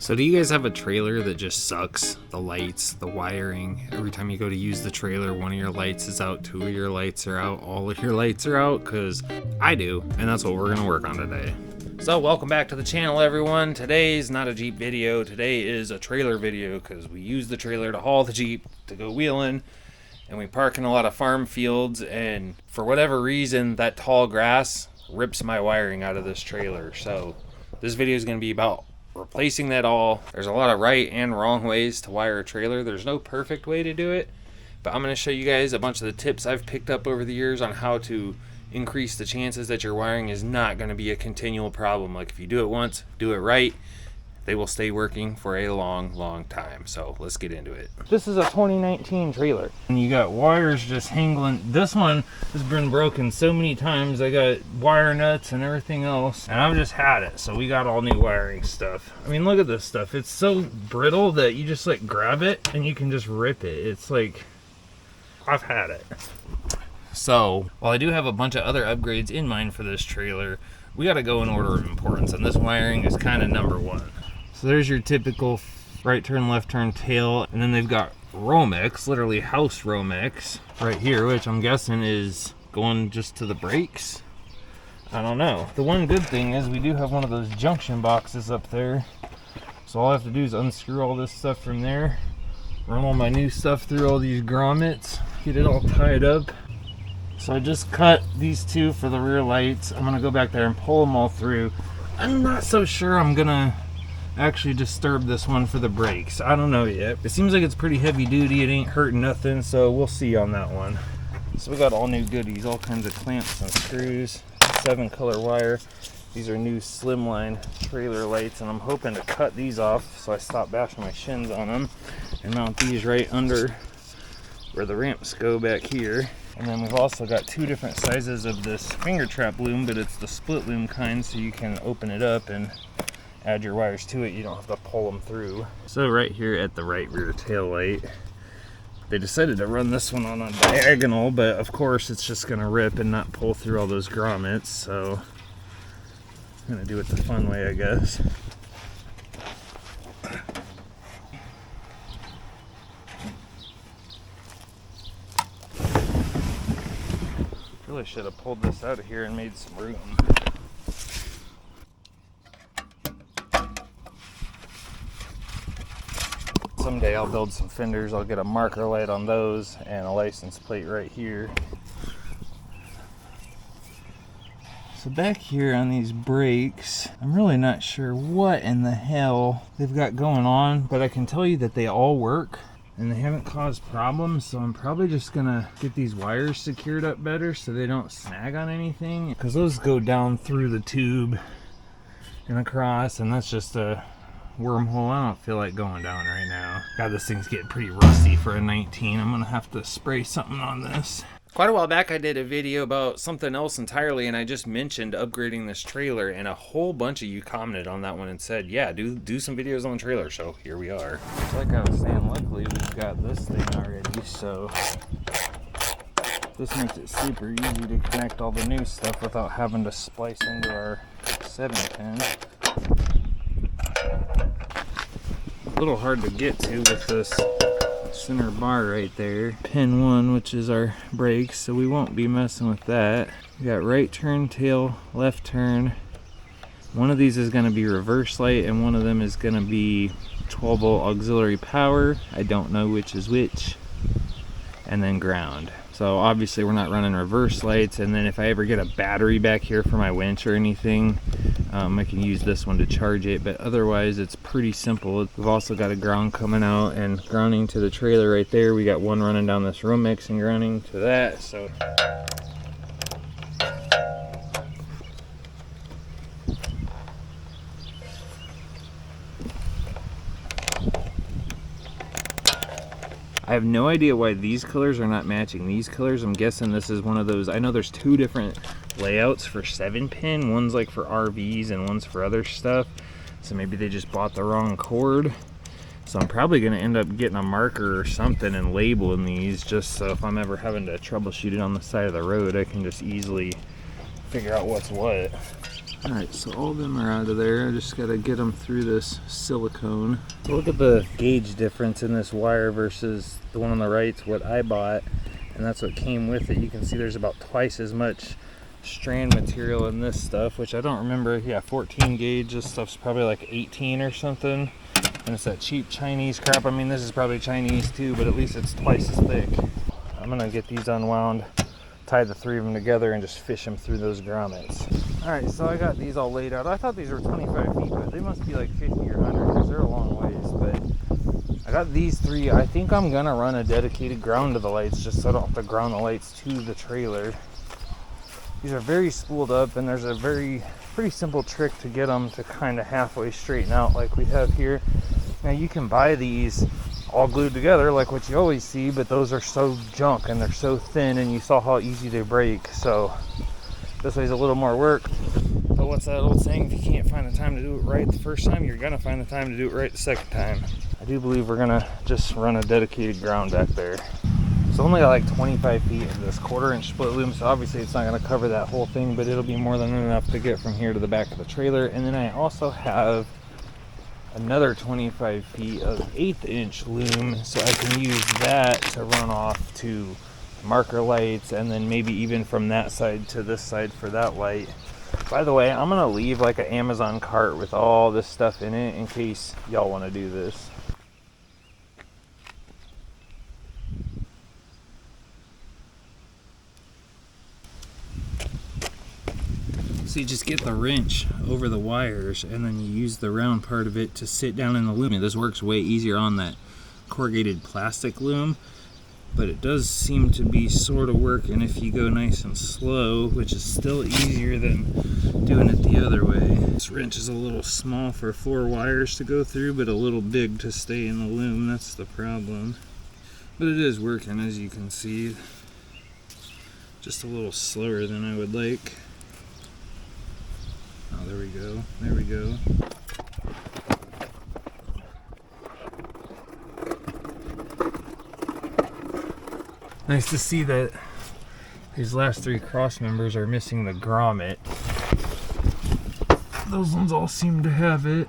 So do you guys have a trailer that just sucks? The lights, the wiring, every time you go to use the trailer, one of your lights is out, two of your lights are out, all of your lights are out? Because I do, and that's what we're gonna work on today. So welcome back to the channel, everyone. Today's not a Jeep video, today is a trailer video because we use the trailer to haul the Jeep to go wheeling, and we park in a lot of farm fields, and for whatever reason, that tall grass rips my wiring out of this trailer. So this video is gonna be about replacing that all. There's a lot of right and wrong ways to wire a trailer. There's no perfect way to do it, but I'm going to show you guys a bunch of the tips I've picked up over the years on how to increase the chances that your wiring is not going to be a continual problem. Like if you do it once, do it right, they will stay working for a long time. So let's get into it. This is a 2019 trailer, and you got wires just hanging. This one has been broken so many times. I got wire nuts and everything else, and I've just had it. So we got all new wiring stuff. I mean, look at this stuff. It's so brittle that you just like grab it and you can just rip it. It's like, I've had it. So while I do have a bunch of other upgrades in mind for this trailer, we got to go in order of importance, and this wiring is kind of number one. So there's your typical right turn, left turn tail, and then they've got Romex, literally house Romex right here, which I'm guessing is going just to the brakes. I don't know. The one good thing is we do have one of those junction boxes up there, so all I have to do is unscrew all this stuff from there, run all my new stuff through all these grommets, get it all tied up. So I just cut these two for the rear lights. I'm gonna go back there and pull them all through. I'm not so sure I'm gonna actually disturb this one for the brakes. I don't know yet. It seems like it's pretty heavy duty. It ain't hurting nothing, so we'll see on that one. So we got all new goodies, all kinds of clamps and screws, 7-color wire. These are new slimline trailer lights, and I'm hoping to cut these off so I stop bashing my shins on them and mount these right under where the ramps go back here. And then we've also got two different sizes of this finger trap loom, but it's the split loom kind, so you can open it up and add your wires to it. You don't have to pull them through. So right here at the right rear tail light, they decided to run this one on a diagonal, but of course it's just gonna rip and not pull through all those grommets, so I'm gonna do it the fun way, I guess. Really should have pulled this out of here and made some room. Someday I'll build some fenders. I'll get a marker light on those and a license plate right here. So back here on these brakes, I'm really not sure what in the hell they've got going on, but I can tell you that they all work and they haven't caused problems. So I'm probably just gonna get these wires secured up better so they don't snag on anything, because those go down through the tube and across, and that's just a wormhole. I don't feel like going down right now. God, this thing's getting pretty rusty for a 19. I'm gonna have to spray something on this. Quite a while back I did a video about something else entirely, and I just mentioned upgrading this trailer, and a whole bunch of you commented on that one and said, yeah, do some videos on the trailer. So here we are. Like I was saying, luckily we've got this thing already, so this makes it super easy to connect all the new stuff without having to splice into our 7-pin. A little hard to get to with this center bar right there. Pin 1, which is our brakes, so we won't be messing with that. We got right turn, tail, left turn. One of these is going to be reverse light, and one of them is going to be 12-volt auxiliary power. I don't know which is which. And then ground. So obviously we're not running reverse lights, and then if I ever get a battery back here for my winch or anything, I can use this one to charge it, but otherwise it's pretty simple. We've also got a ground coming out and grounding to the trailer right there. We got one running down this Romex and grounding to that, so I have no idea why these colors are not matching these colors. I'm guessing this is one of those. I know there's two different layouts for 7-pin. One's like for RVs and one's for other stuff. So maybe they just bought the wrong cord. So I'm probably going to end up getting a marker or something and labeling these, just so if I'm ever having to troubleshoot it on the side of the road, I can just easily figure out what's what. Alright, so all of them are out of there. I just gotta get them through this silicone. So look at the gauge difference in this wire versus the one on the right's what I bought, and that's what came with it. You can see there's about twice as much strand material in this stuff, which I don't remember. Yeah, 14 gauge. This stuff's probably like 18 or something. And it's that cheap Chinese crap. I mean, this is probably Chinese too, but at least it's twice as thick. I'm gonna get these unwound, tie the three of them together, and just fish them through those grommets. Alright, so I got these all laid out. I thought these were 25 feet, but they must be like 50 or 100 because they're a long ways. But I got these three. I think I'm gonna run a dedicated ground to the lights just so I don't have to ground the lights to the trailer. These are very spooled up, and there's a pretty simple trick to get them to kind of halfway straighten out like we have here. Now you can buy these all glued together like what you always see, but those are so junk and they're so thin, and you saw how easy they break. So this way's a little more work. But what's that old saying? If you can't find the time to do it right the first time, you're gonna find the time to do it right the second time. I do believe we're gonna just run a dedicated ground back there. It's only got like 25 feet of this 1/4-inch split loom, so obviously it's not going to cover that whole thing, but it'll be more than enough to get from here to the back of the trailer. And then I also have another 25 feet of 1/8-inch loom, so I can use that to run off to marker lights, and then maybe even from that side to this side for that light. By the way, I'm going to leave like an Amazon cart with all this stuff in it in case y'all want to do this. So you just get the wrench over the wires, and then you use the round part of it to sit down in the loom. This works way easier on that corrugated plastic loom, but it does seem to be sort of working if you go nice and slow, which is still easier than doing it the other way. This wrench is a little small for 4 wires to go through, but a little big to stay in the loom. That's the problem. But it is working, as you can see. Just a little slower than I would like. Oh, there we go. There we go. Nice to see that these last 3 cross members are missing the grommet. Those ones all seem to have it.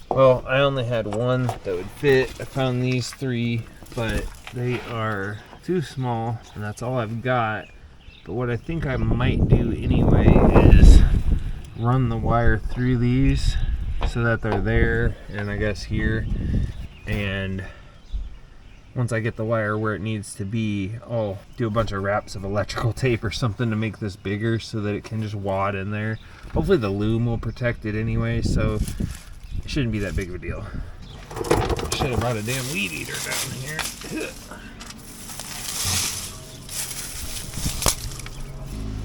Well, I only had one that would fit. I found these 3, but they are too small, and that's all I've got. But what I think I might do anyway is run the wire through these so that they're there, and I guess here, and once I get the wire where it needs to be, I'll do a bunch of wraps of electrical tape or something to make this bigger so that it can just wad in there. Hopefully the loom will protect it anyway, so it shouldn't be that big of a deal. Should have brought a damn weed eater down here.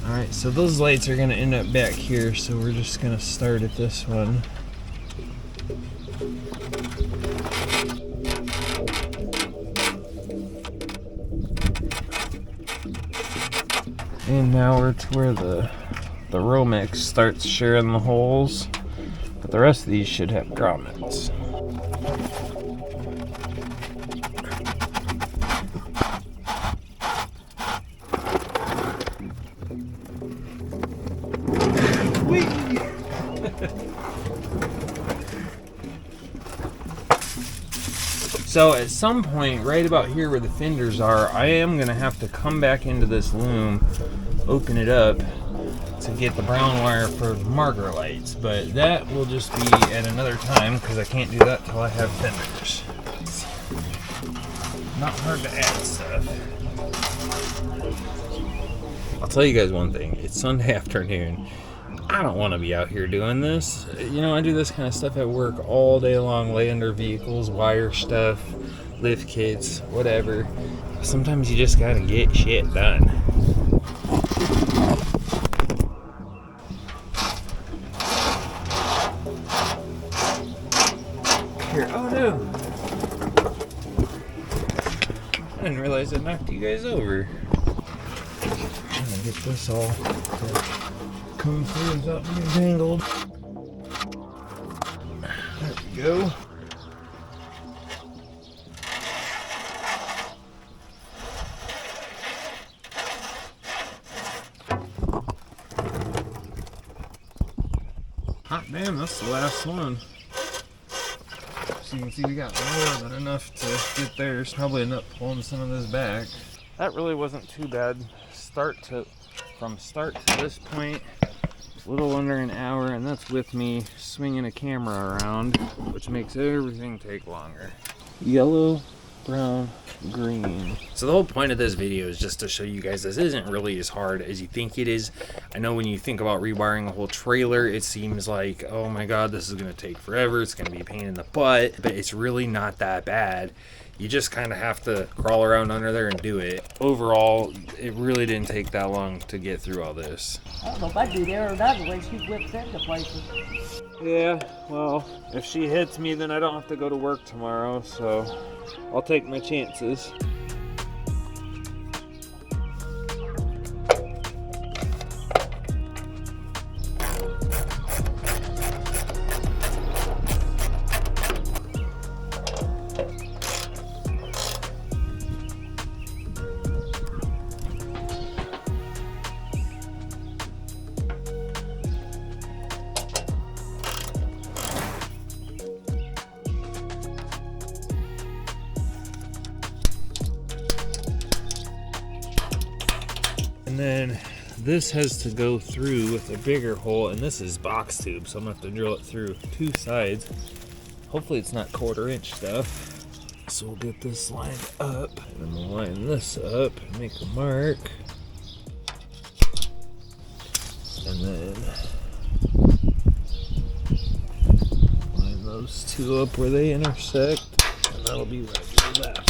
Alright, so those lights are going to end up back here, so we're just going to start at this one. And now we're to where the Romex starts sharing the holes, but the rest of these should have grommets. So at some point, right about here where the fenders are, I am going to have to come back into this loom, open it up to get the brown wire for marker lights. But that will just be at another time because I can't do that till I have fenders. Not hard to add stuff. I'll tell you guys one thing. It's Sunday afternoon. I don't want to be out here doing this. You know, I do this kind of stuff at work all day long, lay under vehicles, wire stuff, lift kits, whatever. Sometimes you just gotta get shit done. Here, oh no! I didn't realize I knocked you guys over. I'm gonna get this all come through without being tangled. There we go. And that's the last one. So you can see we got more than enough to get there. There's probably enough pulling some of this back. That really wasn't too bad. From start to this point, a little under an hour, and that's with me swinging a camera around, which makes everything take longer. Yellow, brown, green. So the whole point of this video is just to show you guys this isn't really as hard as you think it is. I know when you think about rewiring a whole trailer, it seems like, oh my god, this is going to take forever, it's going to be a pain in the butt, but it's really not that bad. You just kind of have to crawl around under there and do it. Overall, it really didn't take that long to get through all this. I don't know if I'd be there or not, the way she whips into places. Yeah, well, if she hits me, then I don't have to go to work tomorrow, so I'll take my chances. And then this has to go through with a bigger hole, and this is box tube, so I'm gonna have to drill it through two sides. Hopefully it's not 1/4 inch stuff. So we'll get this lined up, and then we'll line this up and make a mark. And then line those two up where they intersect, and that'll be right through that hole.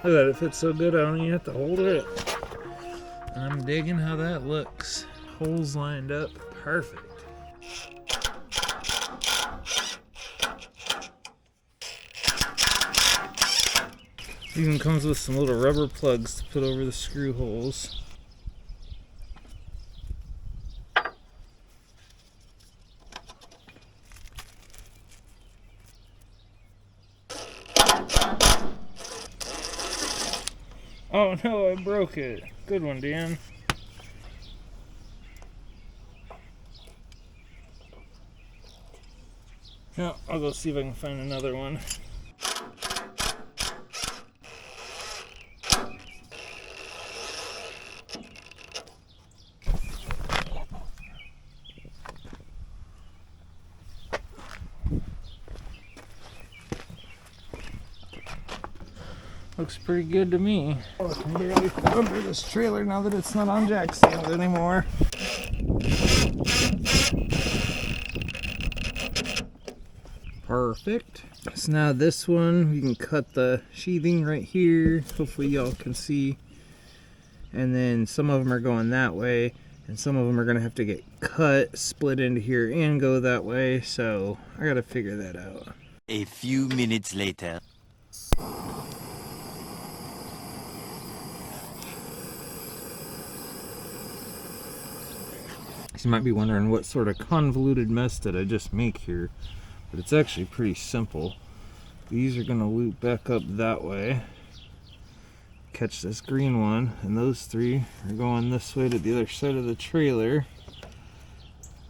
Look at that, it fits so good I don't even have to hold it. I'm digging how that looks. Holes lined up, perfect. Even comes with some little rubber plugs to put over the screw holes. Oh no, I broke it. Good one, Dan. No, I'll go see if I can find another one. Looks pretty good to me. Oh, I can barely fit under this trailer now that it's not on jack stands anymore. Perfect. So now this one, we can cut the sheathing right here. Hopefully y'all can see. And then some of them are going that way, and some of them are gonna have to get cut, split into here, and go that way. So I gotta figure that out. A few minutes later. You might be wondering what sort of convoluted mess did I just make here, but it's actually pretty simple. These are going to loop back up that way, catch this green one, and those three are going this way to the other side of the trailer.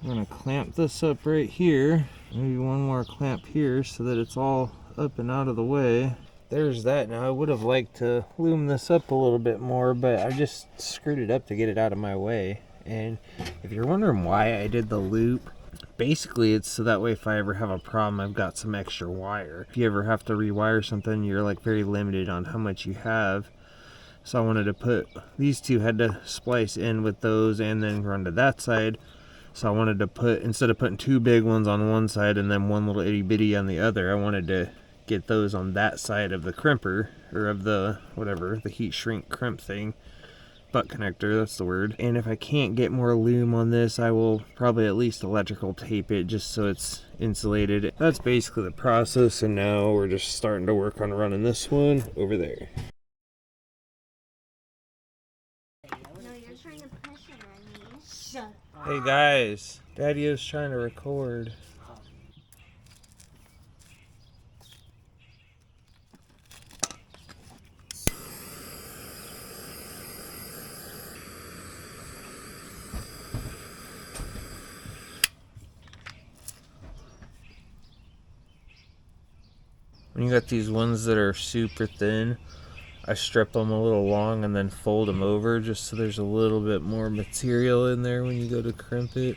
I'm going to clamp this up right here, maybe one more clamp here so that it's all up and out of the way. There's that. Now I would have liked to loom this up a little bit more, but I just screwed it up to get it out of my way. And if you're wondering why I did the loop, basically it's so that way if I ever have a problem, I've got some extra wire. If you ever have to rewire something, you're like very limited on how much you have. So I wanted to put, these two had to splice in with those and then run to that side. So I wanted to put, instead of putting two big ones on one side and then one little itty bitty on the other, I wanted to get those on that side of the crimper, or of the, whatever, the heat shrink crimp thing. Butt connector, that's the word. And if I can't get more loom on this, I will probably at least electrical tape it just so it's insulated. That's basically the process, and now we're just starting to work on running this one over there. Trying to pressure me. Shut up. Hey guys, Daddy is trying to record. When you got these ones that are super thin, I strip them a little long and then fold them over just so there's a little bit more material in there when you go to crimp it.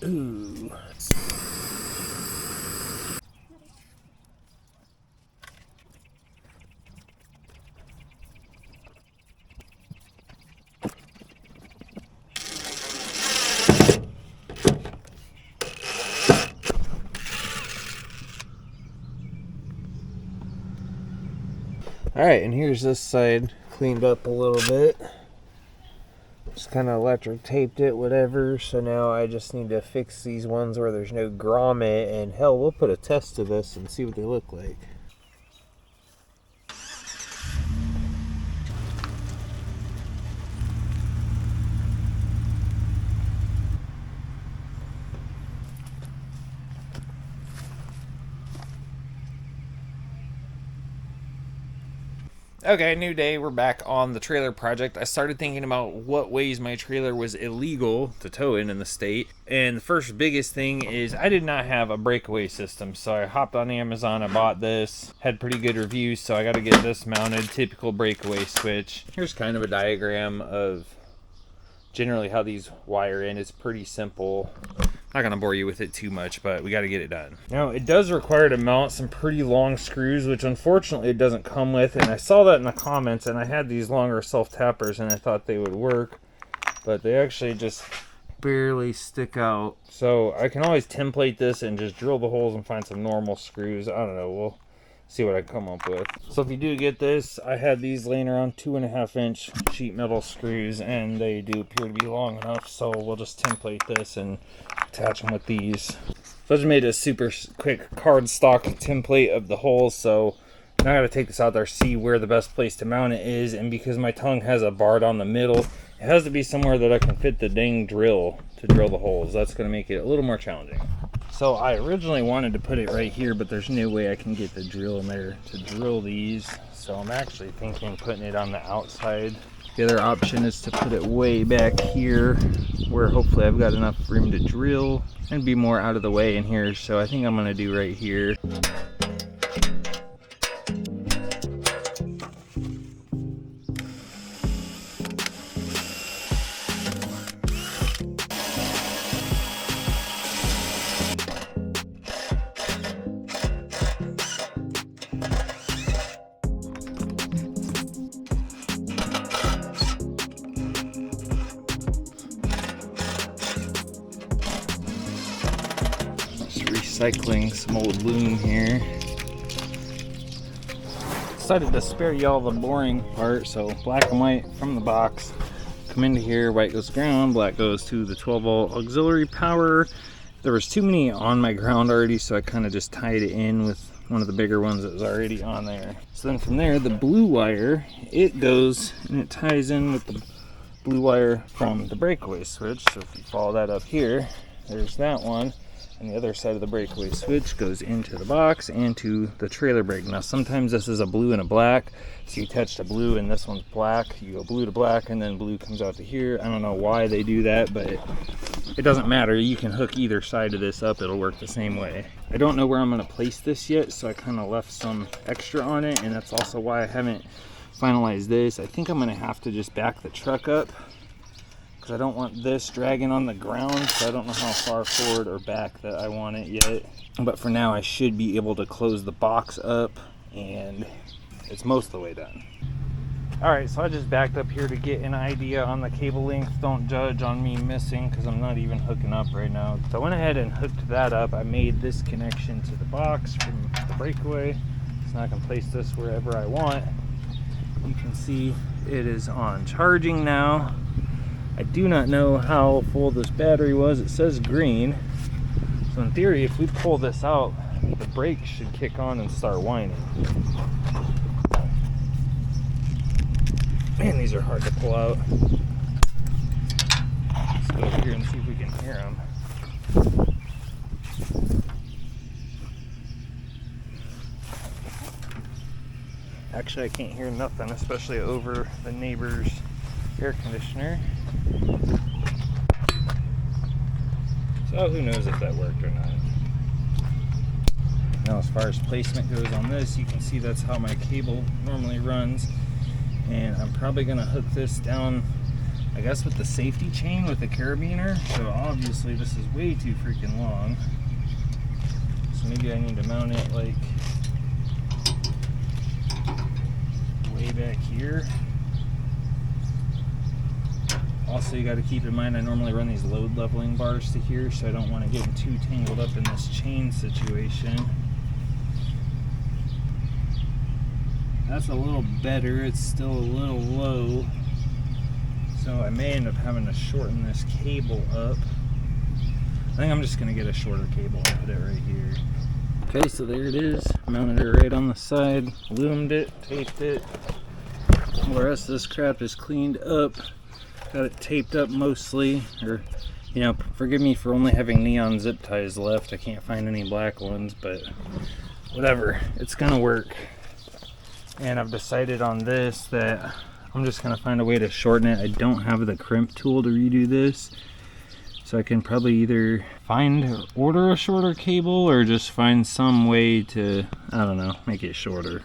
Ooh. Alright, and here's this side cleaned up a little bit. Just kind of electric taped it, whatever. So now I just need to fix these ones where there's no grommet, and hell, we'll put a test to this and see what they look like. Okay, new day, we're back on the trailer project. I started thinking about what ways my trailer was illegal to tow in the state. And the first biggest thing is I did not have a breakaway system. So I hopped on Amazon, I bought this, had pretty good reviews, so I got to get this mounted, typical breakaway switch. Here's kind of a diagram of generally how these wire in. It's pretty simple. Not gonna bore you with it too much, but we got to get it done. Now it does require to mount some pretty long screws, which unfortunately it doesn't come with, and I saw that in the comments, and I had these longer self-tappers and I thought they would work, but they actually just barely stick out. So I can always template this and just drill the holes and find some normal screws. I don't know, we'll see what I come up with. So if you do get this, I had these laying around 2.5-inch sheet metal screws, and they do appear to be long enough, so we'll just template this and attach them with these. So I just made a super quick cardstock template of the holes, so now I gotta take this out there, see where the best place to mount it is, and because my tongue has a bar down the middle, it has to be somewhere that I can fit the dang drill to drill the holes. That's gonna make it a little more challenging. So I originally wanted to put it right here, but there's no way I can get the drill in there to drill these. So I'm actually thinking putting it on the outside. The other option is to put it way back here, where hopefully I've got enough room to drill and be more out of the way in here. So I think I'm gonna do right here. Recycling some old loom here. Decided to spare y'all the boring part, so black and white from the box. Come into here, white goes to ground, black goes to the 12-volt auxiliary power. There was too many on my ground already, so I kind of just tied it in with one of the bigger ones that was already on there. So then from there, the blue wire, it goes and it ties in with the blue wire from the breakaway switch. So if you follow that up here, there's that one. And the other side of the breakaway switch goes into the box and to the trailer brake. Now sometimes this is a blue and a black, so you touch the blue and this one's black. You go blue to black and then blue comes out to here. I don't know why they do that, but it doesn't matter. You can hook either side of this up, it'll work the same way. I don't know where I'm going to place this yet, so I kind of left some extra on it, and that's also why I haven't finalized this. I think I'm going to have to just back the truck up, I don't want this dragging on the ground, so I don't know how far forward or back that I want it yet. But for now, I should be able to close the box up, and it's most of the way done. Alright, so I just backed up here to get an idea on the cable length. Don't judge on me missing because I'm not even hooking up right now. So I went ahead and hooked that up. I made this connection to the box from the breakaway. So now I can place this wherever I want. You can see it is on charging now. I do not know how full this battery was. It says green. So in theory, if we pull this out, the brake should kick on and start whining. Man, these are hard to pull out. Let's go over here and see if we can hear them. Actually, I can't hear nothing, especially over the neighbor's air conditioner. So who knows if that worked or not. Now, as far as placement goes on this, you can see that's how my cable normally runs. And I'm probably gonna hook this down, I guess, with the safety chain with the carabiner. So obviously this is way too freaking long. So maybe I need to mount it like way back here. Also, you got to keep in mind I normally run these load leveling bars to here, so I don't want to get too tangled up in this chain situation. That's a little better. It's still a little low, so I may end up having to shorten this cable up. I think I'm just going to get a shorter cable and put it right here. Okay, so there it is. Mounted it right on the side, loomed it, taped it. The rest of this crap is cleaned up. Got it taped up mostly, or, you know, forgive me for only having neon zip ties left. I can't find any black ones, but whatever, it's gonna work. And I've decided on this that I'm just gonna find a way to shorten it. I don't have the crimp tool to redo this, so I can probably either order a shorter cable or just find some way to, I don't know, make it shorter.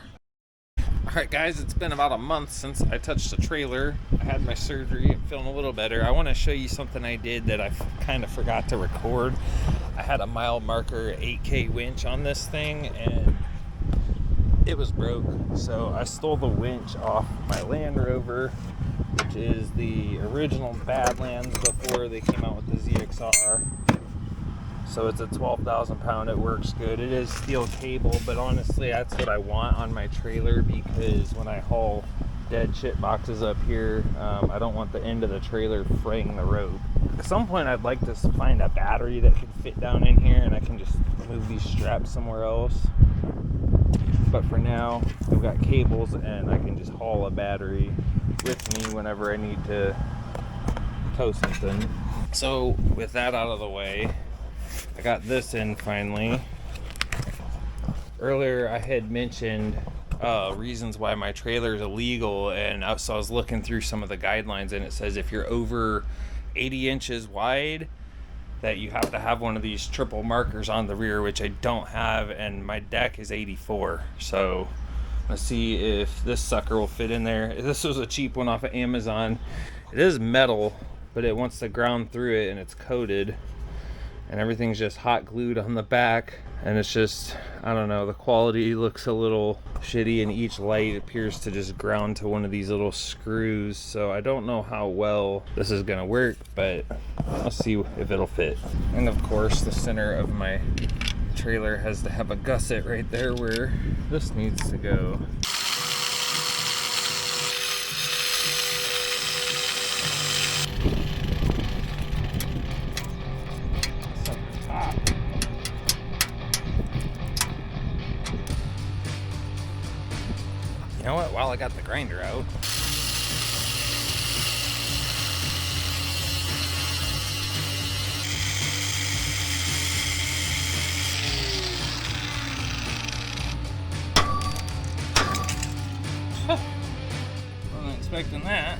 Alright guys, it's been about a month since I touched the trailer. I had my surgery. I'm feeling a little better. I want to show you something I did that I kind of forgot to record. I had a mile marker 8K winch on this thing and it was broke. So I stole the winch off my Land Rover, which is the original Badlands before they came out with the ZXR. So it's a 12,000 pound, it works good. It is steel cable, but honestly that's what I want on my trailer because when I haul dead shit boxes up here, I don't want the end of the trailer fraying the rope. At some point I'd like to find a battery that can fit down in here and I can just move these straps somewhere else. But for now, I've got cables and I can just haul a battery with me whenever I need to tow something. So with that out of the way, I got this in finally. Earlier I had mentioned reasons why my trailer is illegal, and so I was looking through some of the guidelines and it says if you're over 80 inches wide that you have to have one of these triple markers on the rear, which I don't have, and my deck is 84. So let's see if this sucker will fit in there. This was a cheap one off of Amazon. It is metal, but it wants to ground through it and it's coated. And everything's just hot glued on the back, and it's just, I don't know, the quality looks a little shitty, and each light appears to just ground to one of these little screws. So I don't know how well this is gonna work, but I'll see if it'll fit. And of course the center of my trailer has to have a gusset right there where this needs to go. You know what, while I got the grinder out, wasn't expecting that.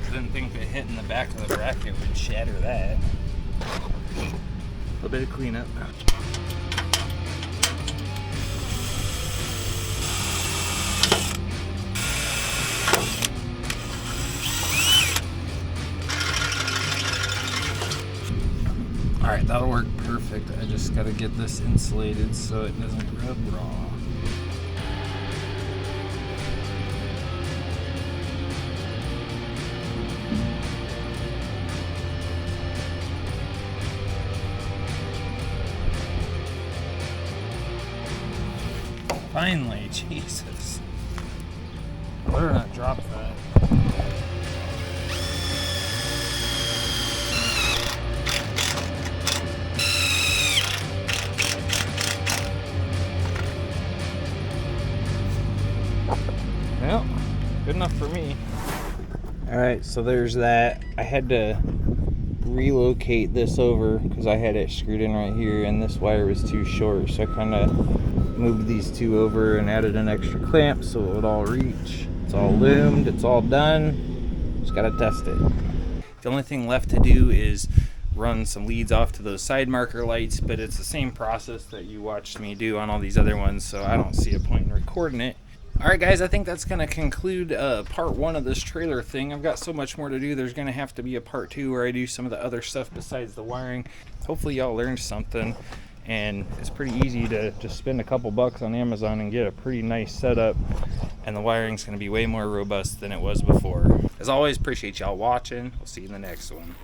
Didn't think that hitting the back of the bracket would shatter that. A little bit of cleanup. Alright, that'll work perfect. perfect. I just gotta get this insulated so it doesn't rub raw. Finally, Jesus. Better not drop that. Well, good enough for me. Alright, so there's that. I had to relocate this over because I had it screwed in right here and this wire was too short, so I kind of moved these two over and added an extra clamp so it would all reach. It's all loomed, it's all done, just gotta test it. The only thing left to do is run some leads off to those side marker lights, but it's the same process that you watched me do on all these other ones, so I don't see a point in recording it. Alright guys, I think that's going to conclude part 1 of this trailer thing. I've got so much more to do. There's going to have to be a part 2 where I do some of the other stuff besides the wiring. Hopefully y'all learned something, and it's pretty easy to just spend a couple bucks on Amazon and get a pretty nice setup, and the wiring's going to be way more robust than it was before. As always, appreciate y'all watching. We'll see you in the next one.